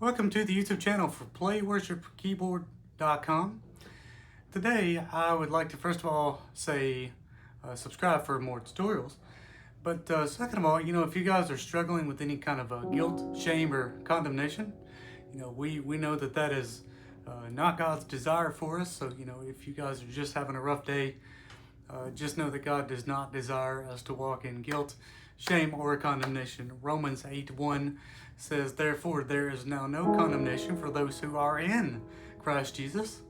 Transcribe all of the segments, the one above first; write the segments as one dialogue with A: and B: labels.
A: Welcome to the YouTube channel for PlayWorshipKeyboard.com. Today, I would like to first of all say subscribe for more tutorials. But second of all, if you guys are struggling with any kind of guilt, shame, or condemnation, we know that is not God's desire for us. So, if you guys are just having a rough day, just know that God does not desire us to walk in guilt, shame, or condemnation. Romans 8:1 says, "Therefore there is now no condemnation for those who are in Christ Jesus."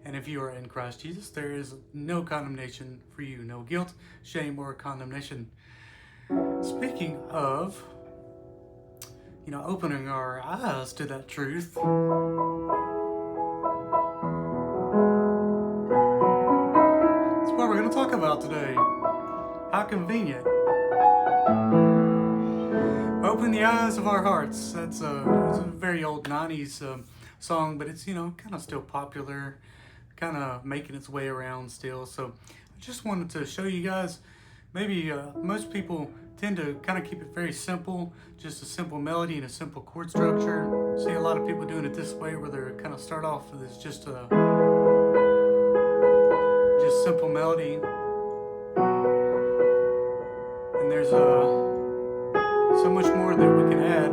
A: And if you are in Christ Jesus, there is no condemnation for you. No guilt, shame, or condemnation. Speaking of, opening our eyes to that truth, that's what we're going to talk about today. How convenient. Open the eyes of our hearts. It's a very old 90s song, but it's, kind of still popular, kind of making its way around still. So I just wanted to show you guys, maybe most people tend to kind of keep it very simple, just a simple melody and a simple chord structure. See a lot of people doing it this way, where they're kind of start off with just simple melody. And there's so much more that we can add.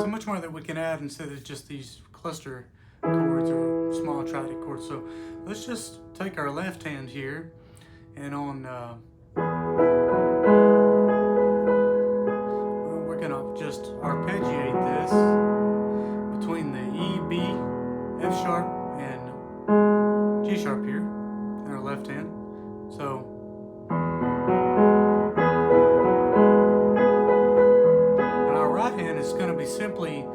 A: So much more that we can add instead of just these cluster chords or small triadic chords. So let's just take our left hand here, and on we're gonna just arpeggiate this between the E, B, F sharp, and G sharp here in our left hand. So and our right hand is going to be simply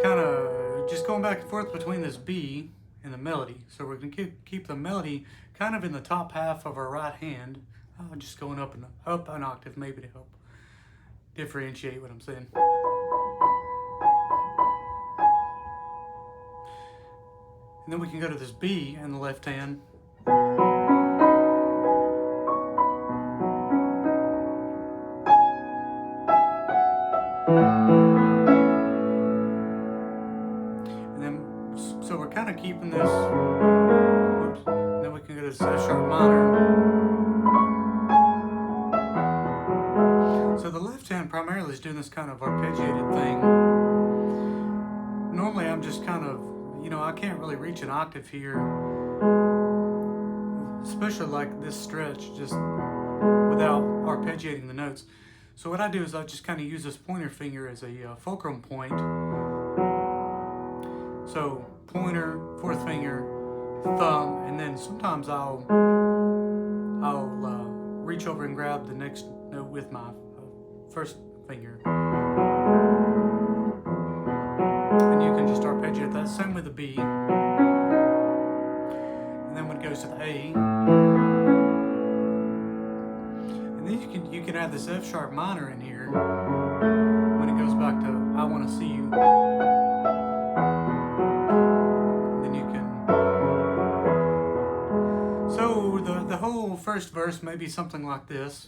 A: kind of just going back and forth between this B and the melody. So we're going to keep the melody kind of in the top half of our right hand, just going up an octave maybe to help differentiate what I'm saying. And then we can go to this B in the left hand. And then, so we're kind of keeping this. Whoops. And then we can go to this F sharp minor. So the left hand primarily is doing this kind of arpeggiated thing. Normally I'm just kind of, I can't really reach an octave here, especially like this stretch, just without arpeggiating the notes. So what I do is I just kind of use this pointer finger as a fulcrum point. So pointer, fourth finger, thumb, and then sometimes I'll reach over and grab the next note with my first finger. And you can just arpeggiate that. Same with the B. And then when it goes to the A, and then you can add this F sharp minor in here when it goes back to "I Want to See You." And then you can. So the whole first verse may be something like this.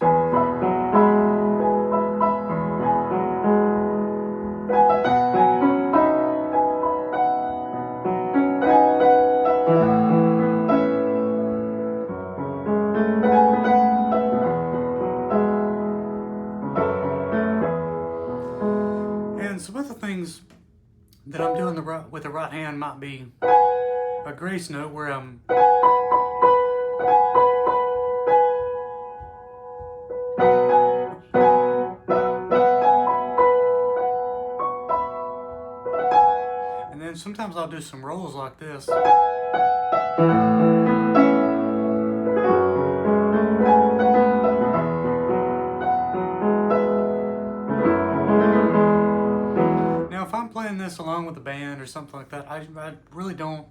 A: Some other things that I'm doing with the right hand might be a grace note where I'm and then sometimes I'll do some rolls like this. Playing this along with the band or something like that, I really don't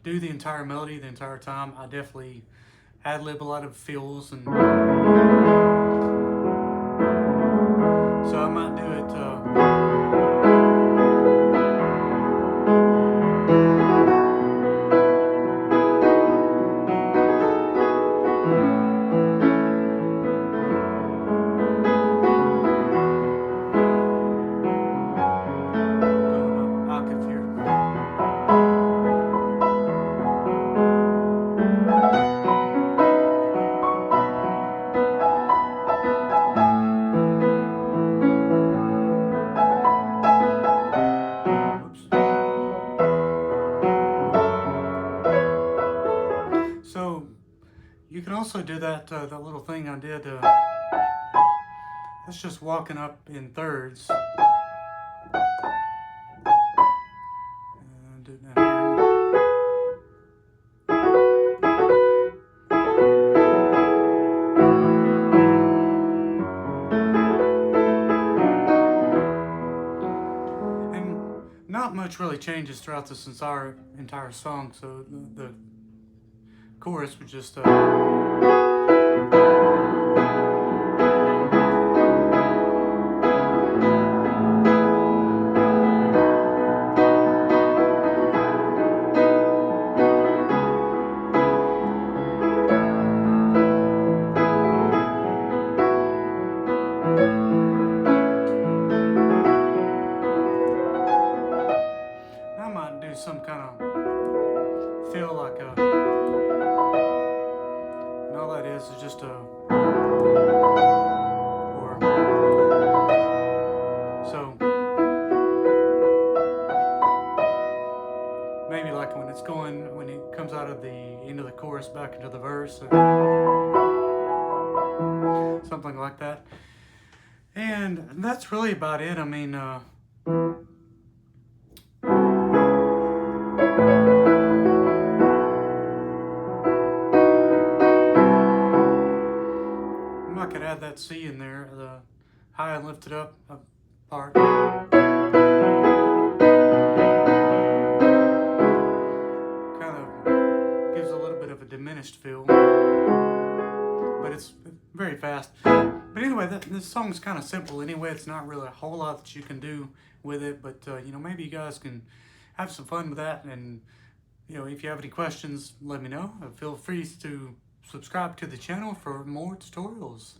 A: do the entire melody the entire time. I definitely ad-lib a lot of fills, and so I might do it also do that that little thing I did. That's just walking up in thirds. And do that here. Not much really changes throughout this entire song, so the chorus would just I might do some kind of feel like a, and all that is just a, or, so, maybe like when it comes out of the end of the chorus back into the verse, something like that. And that's really about it. I mean, I could add that C in there, the high and lifted up part. Kind of gives a little bit of a diminished feel, but it's very fast. But anyway, this song's kind of simple anyway. It's not really a whole lot that you can do with it, but you know, maybe you guys can have some fun with that. And you know, if you have any questions, let me know. Feel free to subscribe to the channel for more tutorials.